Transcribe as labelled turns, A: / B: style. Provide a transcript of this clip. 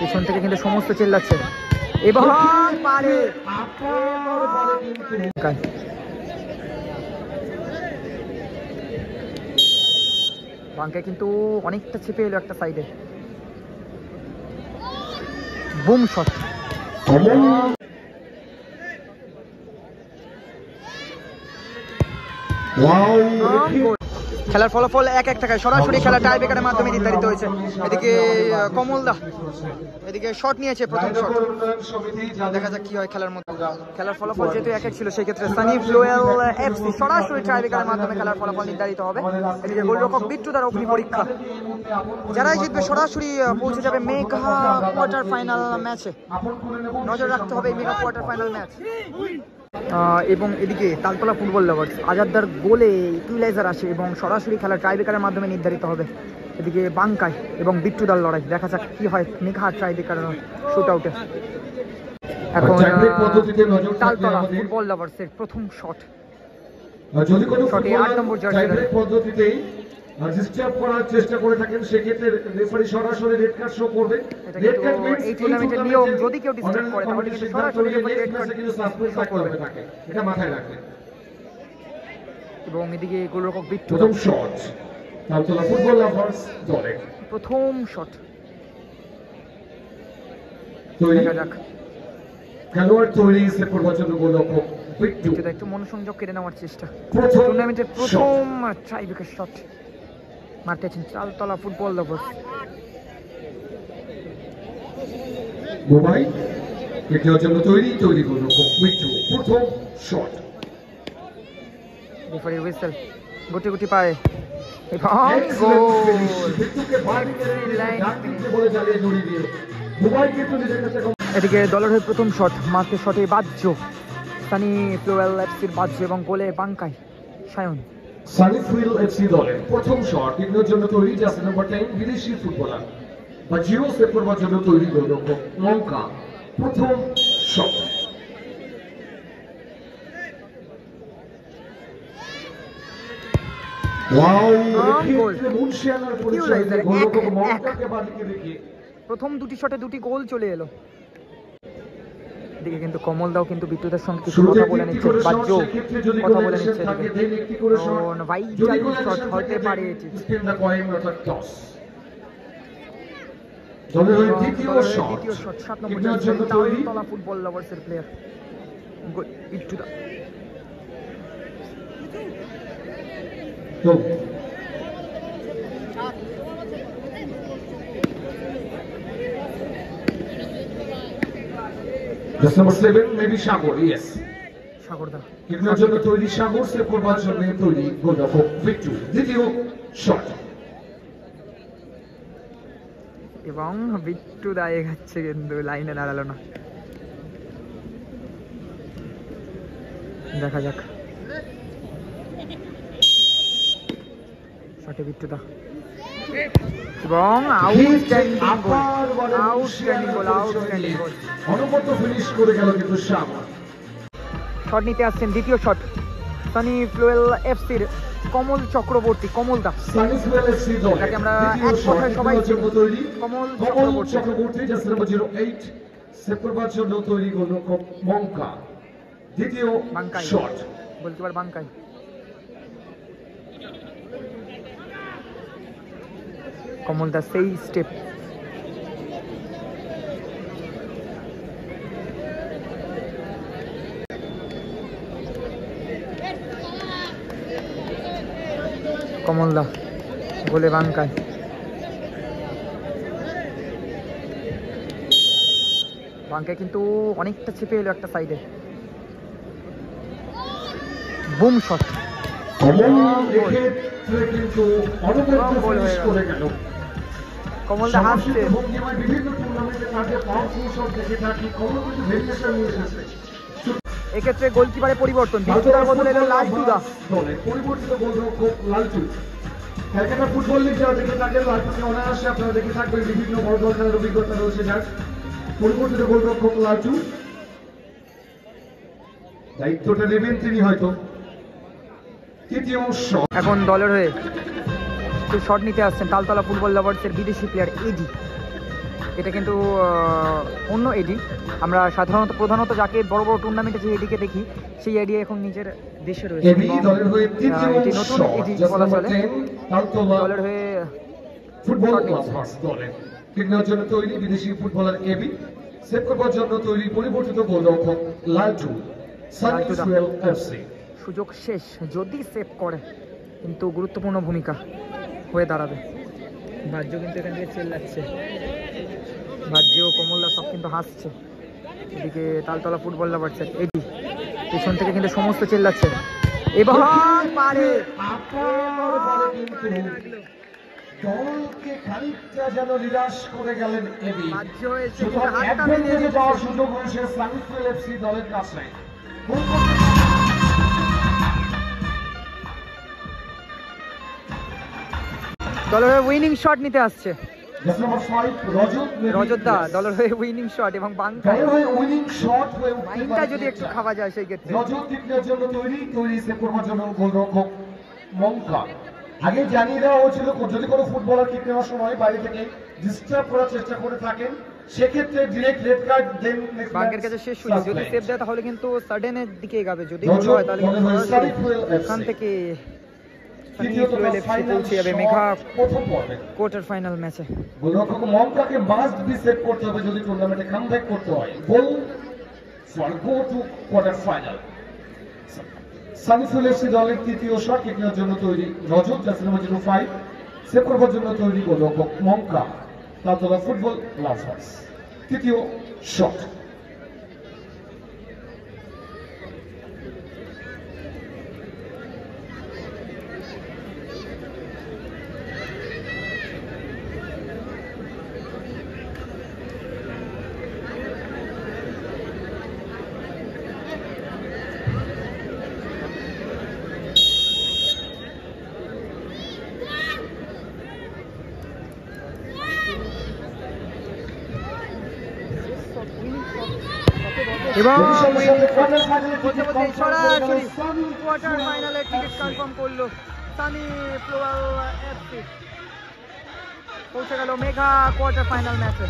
A: পেছন থেকে কিন্তু সমস্ত চেল্লাচ্ছে এবং পারে বাঙ্কে কিন্তু অনেকটা চেপে এলো একটা সাইডে। বুম শট, খেলার ফলাফল 1-1 থাকায় সরাসরি খেলা টাই ব্রেকারের মাধ্যমে নির্ধারিত হয়েছে। এদিকে কমলদা এদিকে শট নিয়েছে, প্রথম শট। দেখা যাক কি হয় খেলার মধ্যে। খেলার ফলাফল যেহেতু 1-1 ছিল, সেই ক্ষেত্রে সানি ফ্লোয়েল এফসি সরাসরি টাই ব্রেকারের মাধ্যমে খেলার ফলাফল নির্ধারিত হবে। এদিকে গোলরক্ষক বিট্টুদার অগ্নি পরীক্ষা, যারাই জিতবে সরাসরি পৌঁছে যাবে মেগা কোয়ার্টার ফাইনাল ম্যাচে। নজর রাখতে হবে এই মেগা কোয়ার্টার ফাইনাল ম্যাচ। এবং এদিকে তালতলা ফুটবল লাভার্স আজাদদার গোলে ইকুয়ালাইজার আসে এবং সরাসরি খেলা ট্রাইব্রেকারের মাধ্যমে নির্ধারিত হবে। এদিকে বাঙ্কাই এবং বিট্টুদার লড়াই, দেখা যাক কি হয় মেঘা ট্রাইব্রেকার শুট আউটে। এখন তালতলা ফুটবল লাভার্সের প্রথম শট, শটে 8 নম্বর জার্সি পদ্ধতিতেই ডিস্টার্ব করার চেষ্টা করে থাকেন, সেক্ষেত্রে রেফারি সরাসরি রেড কার্ড শো করবে। রেড কার্ড মিন্স এই টুর্নামেন্টের নিয়ম, যদি কেউ ডিস্টার্ব করে তাহলে কিন্তু সরাসরি রেফারি রেড কার্ড কিন্তু সাসপেন্ড করবে, এটা মাথায় রাখবেন। এবং এদিকে গোলরক্ষক বিট্টু প্রথম শট, তালতলা ফুটবল লাভার্স দলের প্রথম শট। দেখা যাক খেলোয়াড় তৈরি সেভ করবার জন্য গোলরক্ষক বিট্টু একটু মনোসংযোগ কেড়ে নেওয়ার চেষ্টা। টুর্নামেন্টের প্রথম ট্রাইব্রেকার শট মারতেছেন তালতলা ফুটবল লাভার্স। মোবাইল এটার জন্য তৈরি গোলরক্ষক বিট্টু প্রথম শট। রেফারি হুইসেল, গুটি গুটি পায় এবং গোল। বিট্টুকে লাইন বলে চালিয়ে জড়িয়ে দিয়ে মোবাইল কিন্তু নিজের কাছে। এদিকে দলের হয়ে প্রথম শট মারতে, শটে বাজ্য সানি ফ্লোয়েল এফসির বাজ্য এবং গোলে বাঙ্কাই সায়ন। সানি ফ্লোয়েল এফসি দলের প্রথম শট এর জন্য তৈরি জার্সি নাম্বার 10 বিদেশি ফুটবলার বাজিও সেভ করবার জন্য তৈরি গোলরক্ষক লঙ্কা প্রথম শট। প্রথম দুটি শটে দুটি গোল চলে এলো। এদিকে কিন্তু কমলদাও কিন্তু বিদ্যুতের সঙ্গে কিছু কথা বলে নিচ্ছে, বাজ্য কথা বলে নিচ্ছে। শট হতে পারে এটি। দ্বিতীয় শট 7 নম্বর তালতলা ফুটবল লাভার্সের প্লেয়ার বিট্টুদা। Just number 7, maybe Shagor, yes. Shagorda. এর জন্য তৈরি সাগর সেভ করবার জন্য তৈরি গোলরক্ষক বিট্টু। দ্বিতীয় শট এবং বিট্টু দায়ে যাচ্ছে কিন্তু লাইনে দাঁড়ালো না। দেখা যাক শটে বিট্টুদা এবং আউটস্ট্যান্ডিং গোল। অনবদ্য ফিনিশ করে গেল কিন্তু শামা। শট নিতে আসছেন দ্বিতীয় শট সানি ফ্লোয়েল এফসির কমল চক্রবর্তী, কমলদা। সানি ফ্লোয়েল এফসি দল যাকে আমরা এক কথায় সবাই চিনি, কমল চক্রবর্তী জার্সি নাম্বার 08 সেভ করবার জন্য তৈরি গোলরক্ষক মঙ্কা। দ্বিতীয় শট গোলকিপার বাঙ্কাই। কমলদা সেই স্টেপ কমলদা গোলে বাঙ্কায়। বাঙ্কায় কিন্তু অনেকটা চেপে এলো একটা সাইডে। বুম শট, কমলদা হাসছে। এক্ষেত্রে গোলকিপারে পরিবর্তন, বিট্টুদার বদলে এলো লালটুদা। পরিবর্তিত গোলরক্ষক লালটু। ক্যালকাটা ফুটবল লিগ যারা দেখে থাকেন, লালটুকে অনায়াসে আপনারা দেখে থাকবেন, বিভিন্ন বড় দল খেলার অভিজ্ঞতা রয়েছে যার। পরিবর্তিত গোলরক্ষক লালটু, দায়িত্বটা নেবেন তিনি হয়তো। তৃতীয় শট এখন দলের হয়ে শট নিতে আসছেন তালতলা ফুটবল লাভার্সের বিদেশি প্লেয়ার এডি। এটা কিন্তু অন্য এডি। আমরা প্রধানত যাকে বড় বড় টুর্নামেন্টে যে এডিকে দেখি সেই এডি এখন নিজের দেশে রয়েছে। এটি নতুন এডি বলা চলে দলের হয়ে
B: ফুটবল দলের ক্রিকেটের জন্য তৈরি বিদেশি ফুটবলার এবি, সেভ করবার জন্য তৈরি পরিবর্তিত গোলরক্ষক লালটু।
A: সুযোগ শেষ, যদি সেভ করে কিন্তু গুরুত্বপূর্ণ ভূমিকা হয়ে দাঁড়াবে। ভাজ্য কিন্তু এখান থেকে চেল্লাচ্ছে, ভাজ্য কমলদা সব কিন্তু হাসছে। এদিকে তালতলা ফুটবল লাভার্সের এডি পেছন থেকে কিন্তু সমস্ত চেল্লাচ্ছে। এবং পারে
B: দলকে খানিকটা যেন নিরাশ করে গেলেন এবি।
A: ভাজ্য এসে
B: যাওয়ার সুযোগ রয়েছে সানফিল্ড এফসি দলের কাছে।
A: দলের হয়ে উইনিং শট নিতে আসছে রজত দা, দলের হয়ে উইনিং শট এবং বাংকাটা যদি একটু খাওয়া যায় সেই ক্ষেত্রে।
B: রজত টিপনের জন্য তৈরি সেভ করবার জন্য গোলরক্ষক মঙ্কা। আগে জানিয়ে দেওয়া হয়েছিল যদি কোনো ফুটবলার কিক নেওয়ার সময় বাইরে থেকে ডিস্টার্ব করার চেষ্টা করে থাকেন সেক্ষেত্রে ডিরেক্ট রেড কার্ড দেন।
A: বাঙ্কের কাছে শেষ সুযোগ, যদি সেভ দেয় তাহলে কিন্তু সাডেনের দিকে এগাবে, যদি হয় তাহলে এখান থেকে পৌঁছে যাবে মেঘা কোয়ার্টার ফাইনাল ম্যাচে।
B: গোলরক্ষক মঙ্কাকে মাস্ট বি সেভ করতে হবে যদি টুর্নামেন্টে কামব্যাক করতে হয়। Goal for go to quarter final. Sunfield FC দলের তৃতীয় শট কিক নেওয়ার জন্য তৈরি রজত, জার্সি নাম্বার 05 সেভ করবার জন্য তৈরি গোলরক্ষক মঙ্কা, তালতলা ফুটবল লাভার্স। তৃতীয় শট
A: এবং সরাসরি কোয়ার্টার ফাইনালের টিকিট কনফার্ম করলো সানি ফ্লোয়াল এফসি, পৌঁছে গেল মেঘা কোয়ার্টার ফাইনাল ম্যাচে।